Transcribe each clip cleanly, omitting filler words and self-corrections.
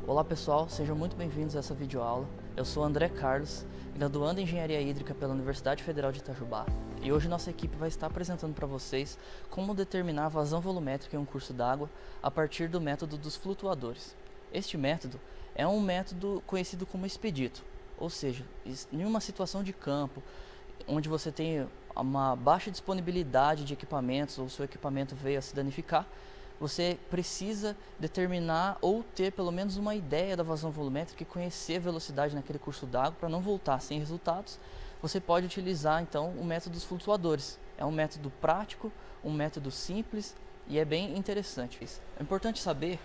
Olá pessoal, sejam muito bem-vindos a essa videoaula. Eu sou André Carlos, graduando em Engenharia Hídrica pela Universidade Federal de Itajubá, e hoje nossa equipe vai estar apresentando para vocês como determinar a vazão volumétrica em um curso d'água a partir do método dos flutuadores. Este método é um método conhecido como expedito, ou seja, em uma situação de campo, onde você tem uma baixa disponibilidade de equipamentos ou seu equipamento veio a se danificar, você precisa determinar ou ter pelo menos uma ideia da vazão volumétrica e conhecer a velocidade naquele curso d'água para não voltar sem resultados. Você pode utilizar então o método dos flutuadores. É um método prático, um método simples e é bem interessante. É importante saber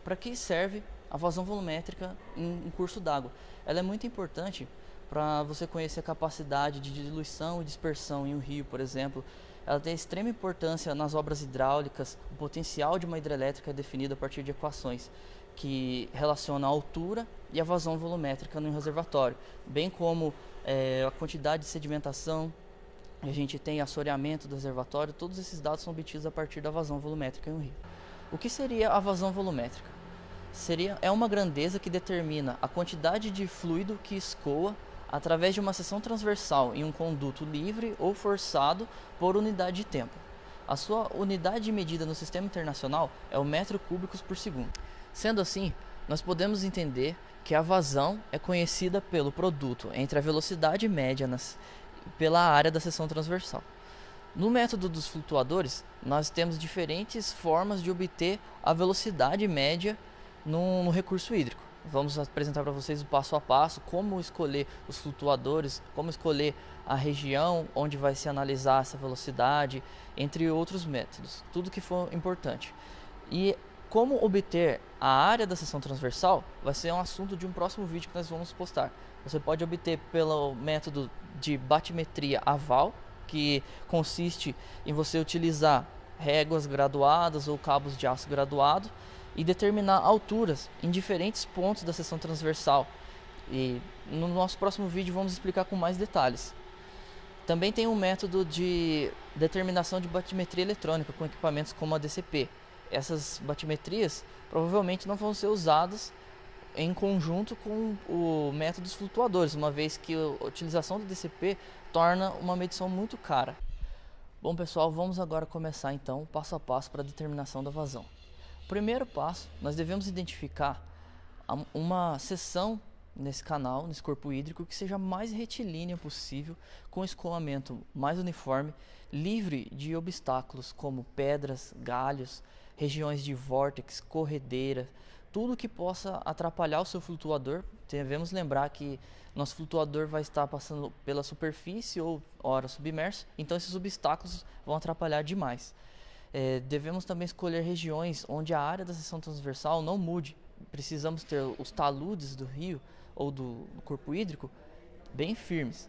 para que serve a vazão volumétrica em um curso d'água. Ela é muito importante para você conhecer a capacidade de diluição e dispersão em um rio, por exemplo. Ela tem extrema importância nas obras hidráulicas. O potencial de uma hidrelétrica é definido a partir de equações que relacionam a altura e a vazão volumétrica no reservatório, bem como a quantidade de sedimentação. A gente tem assoreamento do reservatório. Todos esses dados são obtidos a partir da vazão volumétrica em um rio. O que seria a vazão volumétrica? É uma grandeza que determina a quantidade de fluido que escoa através de uma seção transversal em um conduto livre ou forçado por unidade de tempo. A sua unidade de medida no sistema internacional é o metro cúbicos por segundo. Sendo assim, nós podemos entender que a vazão é conhecida pelo produto entre a velocidade média pela área da seção transversal. No método dos flutuadores, nós temos diferentes formas de obter a velocidade média no recurso hídrico. Vamos apresentar para vocês o passo a passo, como escolher os flutuadores, como escolher a região onde vai se analisar essa velocidade, entre outros métodos, tudo que for importante. E como obter a área da seção transversal vai ser um assunto de um próximo vídeo que nós vamos postar. Você pode obter pelo método de batimetria aval, que consiste em você utilizar réguas graduadas ou cabos de aço graduado e determinar alturas em diferentes pontos da seção transversal. E no nosso próximo vídeo vamos explicar com mais detalhes. Também tem um método de determinação de batimetria eletrônica com equipamentos como a DCP. Essas batimetrias provavelmente não vão ser usadas em conjunto com o método dos flutuadores, uma vez que a utilização do DCP torna uma medição muito cara. Bom pessoal, vamos agora começar então passo a passo para a determinação da vazão. Primeiro passo, nós devemos identificar uma seção nesse canal, nesse corpo hídrico, que seja mais retilínea possível, com escoamento mais uniforme, livre de obstáculos como pedras, galhos, regiões de vórtex, corredeira, tudo que possa atrapalhar o seu flutuador. Devemos lembrar que nosso flutuador vai estar passando pela superfície ou ora submerso, então esses obstáculos vão atrapalhar demais. Devemos também escolher regiões onde a área da seção transversal não mude. Precisamos ter os taludes do rio ou do corpo hídrico bem firmes.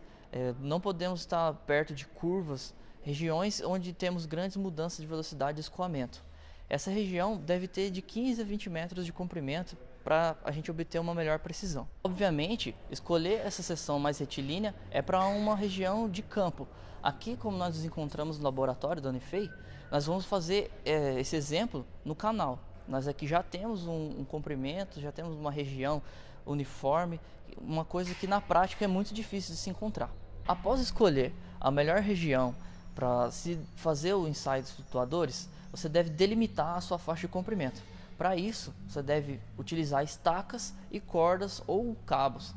Não podemos estar perto de curvas, regiões onde temos grandes mudanças de velocidade de escoamento. Essa região deve ter de 15 a 20 metros de comprimento para a gente obter uma melhor precisão. Obviamente, escolher essa seção mais retilínea é para uma região de campo. Aqui, como nós nos encontramos no laboratório da Unifei, nós vamos fazer esse exemplo no canal. Nós aqui já temos um comprimento, já temos uma região uniforme, uma coisa que na prática é muito difícil de se encontrar. Após escolher a melhor região para se fazer o ensaio dos flutuadores, você deve delimitar a sua faixa de comprimento. Para isso, você deve utilizar estacas e cordas ou cabos.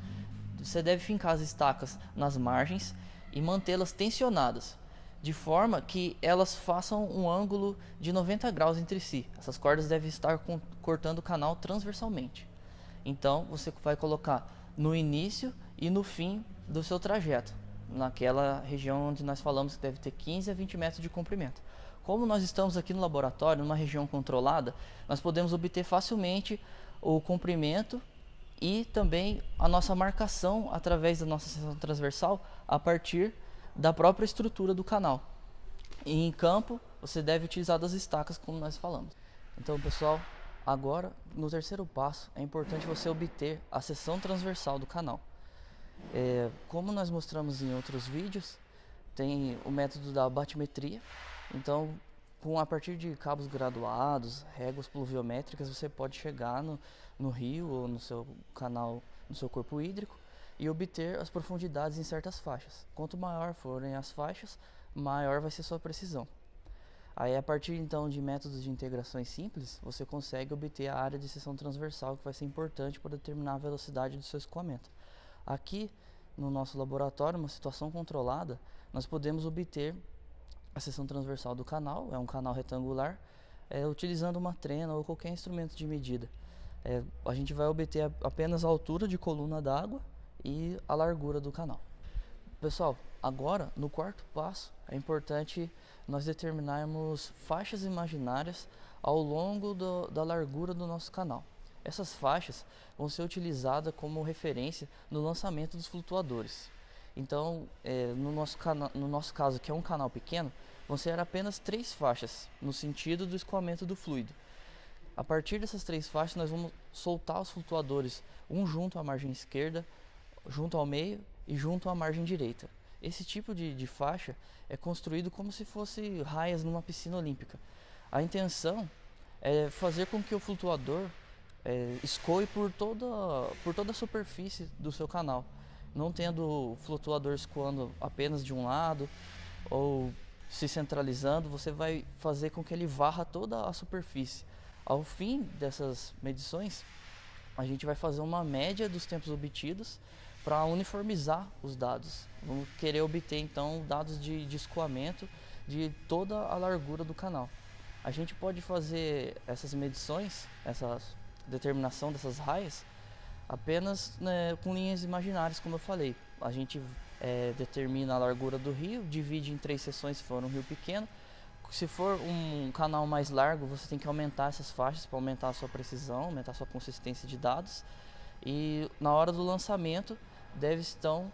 Você deve fincar as estacas nas margens e mantê-las tensionadas, de forma que elas façam um ângulo de 90 graus entre si. Essas cordas devem estar cortando o canal transversalmente. Então, você vai colocar no início e no fim do seu trajeto, naquela região onde nós falamos que deve ter 15 a 20 metros de comprimento. Como nós estamos aqui no laboratório, numa região controlada, nós podemos obter facilmente o comprimento e também a nossa marcação através da nossa seção transversal a partir da própria estrutura do canal. E em campo, você deve utilizar das estacas, como nós falamos. Então, pessoal, agora no terceiro passo é importante você obter a seção transversal do canal. Como nós mostramos em outros vídeos, tem o método da batimetria. Então, A partir de cabos graduados, réguas pluviométricas, você pode chegar no rio ou no seu canal, no seu corpo hídrico e obter as profundidades em certas faixas. Quanto maior forem as faixas, maior vai ser sua precisão. Aí, a partir então de métodos de integrações simples, você consegue obter a área de seção transversal, que vai ser importante para determinar a velocidade do seu escoamento. Aqui no nosso laboratório, uma situação controlada, nós podemos obter a seção transversal do canal, é um canal retangular, utilizando uma trena ou qualquer instrumento de medida. A gente vai obter apenas a altura de coluna d'água e a largura do canal. Pessoal, agora no quarto passo é importante nós determinarmos faixas imaginárias ao longo da largura do nosso canal. Essas faixas vão ser utilizadas como referência no lançamento dos flutuadores. Então, no nosso caso, que é um canal pequeno, vão ser apenas 3 faixas no sentido do escoamento do fluido. A partir dessas 3 faixas, nós vamos soltar os flutuadores, um junto à margem esquerda, junto ao meio e junto à margem direita. Esse tipo de faixa é construído como se fosse raias numa piscina olímpica. A intenção é fazer com que o flutuador escoe por toda a superfície do seu canal, não tendo o flutuador escoando apenas de um lado ou se centralizando. Você vai fazer com que ele varra toda a superfície. Ao fim dessas medições, a gente vai fazer uma média dos tempos obtidos para uniformizar os dados. Vamos querer obter então dados de escoamento de toda a largura do canal. A gente pode fazer essas medições, essa determinação dessas raias, apenas com linhas imaginárias, como eu falei. A gente determina a largura do rio, divide em 3 seções se for um rio pequeno. Se for um canal mais largo, você tem que aumentar essas faixas para aumentar a sua precisão, aumentar a sua consistência de dados. E na hora do lançamento, deve então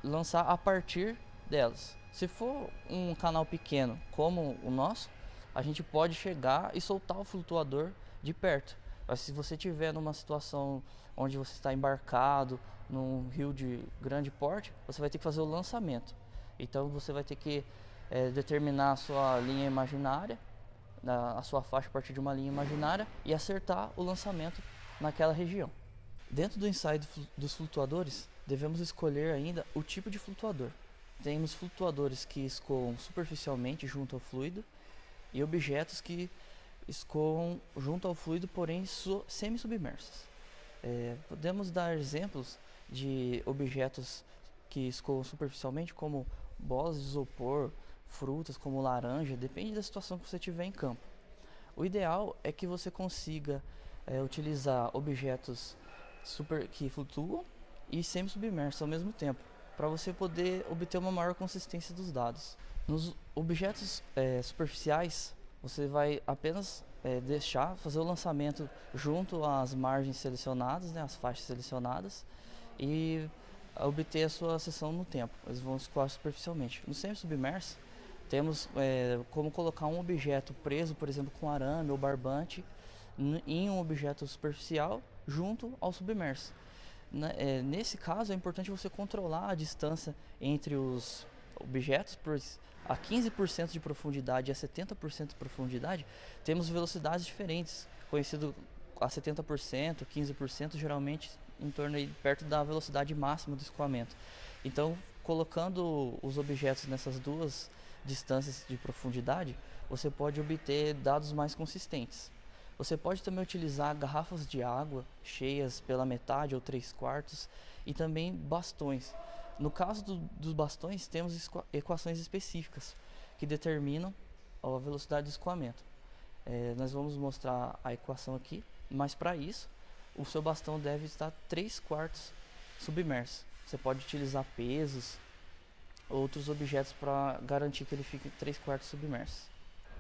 lançar a partir delas. Se for um canal pequeno como o nosso, a gente pode chegar e soltar o flutuador de perto. Mas se você estiver numa situação onde você está embarcado num rio de grande porte, você vai ter que fazer o lançamento. Então você vai ter que determinar a sua linha imaginária, a sua faixa a partir de uma linha imaginária e acertar o lançamento naquela região. Dentro do ensaio dos flutuadores, devemos escolher ainda o tipo de flutuador. Temos flutuadores que escoam superficialmente junto ao fluido e objetos que escoam junto ao fluido, porém semi-submersos. Podemos dar exemplos de objetos que escoam superficialmente, como bolas de isopor, frutas como laranja, depende da situação que você tiver em campo. O ideal é que você consiga utilizar objetos que flutuam e semi-submersos ao mesmo tempo, para você poder obter uma maior consistência dos dados. Nos objetos superficiais, você vai apenas fazer o lançamento junto às margens selecionadas, as faixas selecionadas, e obter a sua seção no tempo. Eles vão escoar superficialmente. No semi-submerso, temos como colocar um objeto preso, por exemplo, com arame ou barbante, em um objeto superficial junto ao submerso. Nesse caso, é importante você controlar a distância entre os objetos, pois a 15% de profundidade e a 70% de profundidade temos velocidades diferentes, conhecido a 70%, 15%, geralmente em torno aí, perto da velocidade máxima do escoamento. Então, colocando os objetos nessas duas distâncias de profundidade, você pode obter dados mais consistentes. Você pode também utilizar garrafas de água cheias pela metade ou 3/4 e também bastões. No caso dos bastões, temos equações específicas que determinam a velocidade de escoamento. Nós vamos mostrar a equação aqui, mas para isso, o seu bastão deve estar 3/4 submerso. Você pode utilizar pesos, outros objetos para garantir que ele fique 3/4 submerso.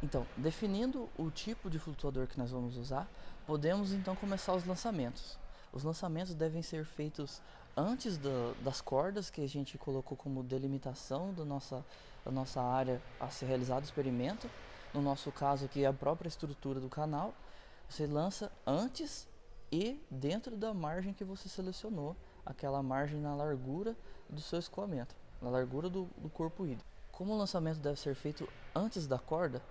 Então, definindo o tipo de flutuador que nós vamos usar, podemos então começar os lançamentos. Os lançamentos devem ser feitos antes das cordas que a gente colocou como delimitação da nossa área a ser realizado o experimento. No nosso caso aqui, a própria estrutura do canal. Você lança antes e dentro da margem que você selecionou, aquela margem na largura do seu escoamento, na largura do corpo hídrico. Como o lançamento deve ser feito antes da corda,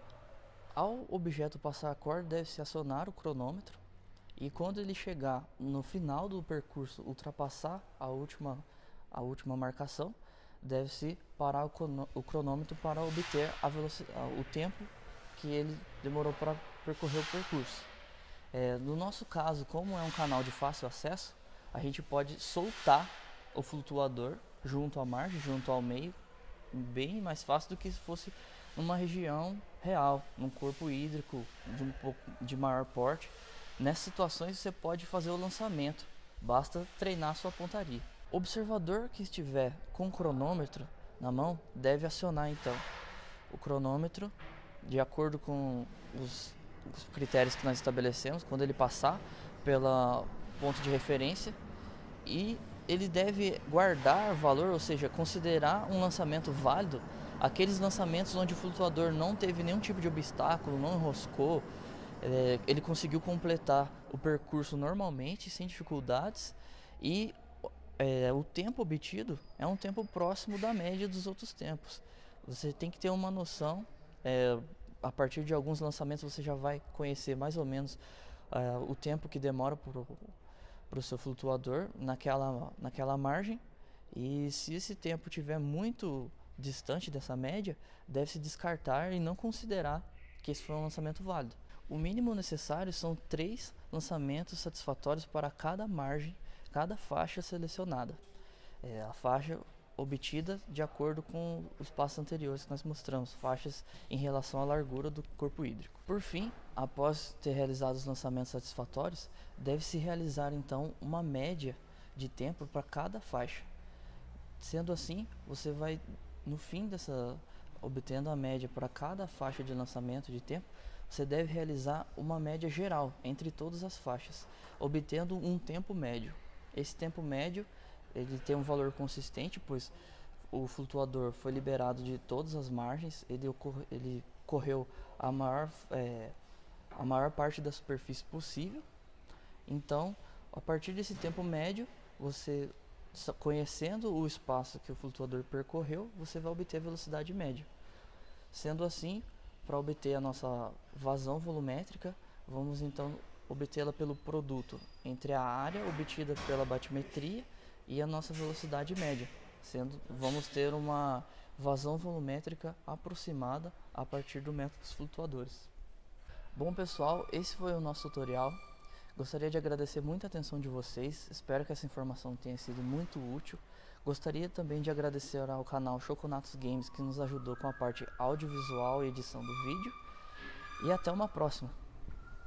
ao objeto passar a corda deve-se acionar o cronômetro e quando ele chegar no final do percurso, ultrapassar a última marcação, deve-se parar o cronômetro para obter o tempo que ele demorou para percorrer o percurso. No nosso caso, como é um canal de fácil acesso, a gente pode soltar o flutuador junto à margem, junto ao meio, bem mais fácil do que se fosse numa região real, num corpo hídrico de maior porte. Nessas situações você pode fazer o lançamento, basta treinar sua pontaria. O observador que estiver com o cronômetro na mão deve acionar então o cronômetro de acordo com os critérios que nós estabelecemos, quando ele passar pela ponto de referência, e ele deve guardar valor, ou seja, considerar um lançamento válido aqueles lançamentos onde o flutuador não teve nenhum tipo de obstáculo, não enroscou, ele conseguiu completar o percurso normalmente, sem dificuldades, e o tempo obtido é um tempo próximo da média dos outros tempos. Você tem que ter uma noção, a partir de alguns lançamentos você já vai conhecer mais ou menos o tempo que demora para o seu flutuador naquela margem, e se esse tempo estiver muito distante dessa média, deve-se descartar e não considerar que esse foi um lançamento válido. O mínimo necessário são 3 lançamentos satisfatórios para cada margem, cada faixa selecionada. A faixa obtida de acordo com os passos anteriores que nós mostramos, faixas em relação à largura do corpo hídrico. Por fim, após ter realizado os lançamentos satisfatórios, deve-se realizar então uma média de tempo para cada faixa. Sendo assim, você vai, no fim obtendo a média para cada faixa de lançamento de tempo, você deve realizar uma média geral entre todas as faixas, obtendo um tempo médio. Esse tempo médio ele tem um valor consistente, pois o flutuador foi liberado de todas as margens, ele correu a maior parte da superfície possível. Então, a partir desse tempo médio, você, conhecendo o espaço que o flutuador percorreu, você vai obter a velocidade média. Sendo assim, para obter a nossa vazão volumétrica, vamos então obtê-la pelo produto entre a área obtida pela batimetria e a nossa velocidade média, vamos ter uma vazão volumétrica aproximada a partir do método dos flutuadores. Bom pessoal, esse foi o nosso tutorial. Gostaria de agradecer muito a atenção de vocês, espero que essa informação tenha sido muito útil. Gostaria também de agradecer ao canal Choconatos Games, que nos ajudou com a parte audiovisual e edição do vídeo. E até uma próxima!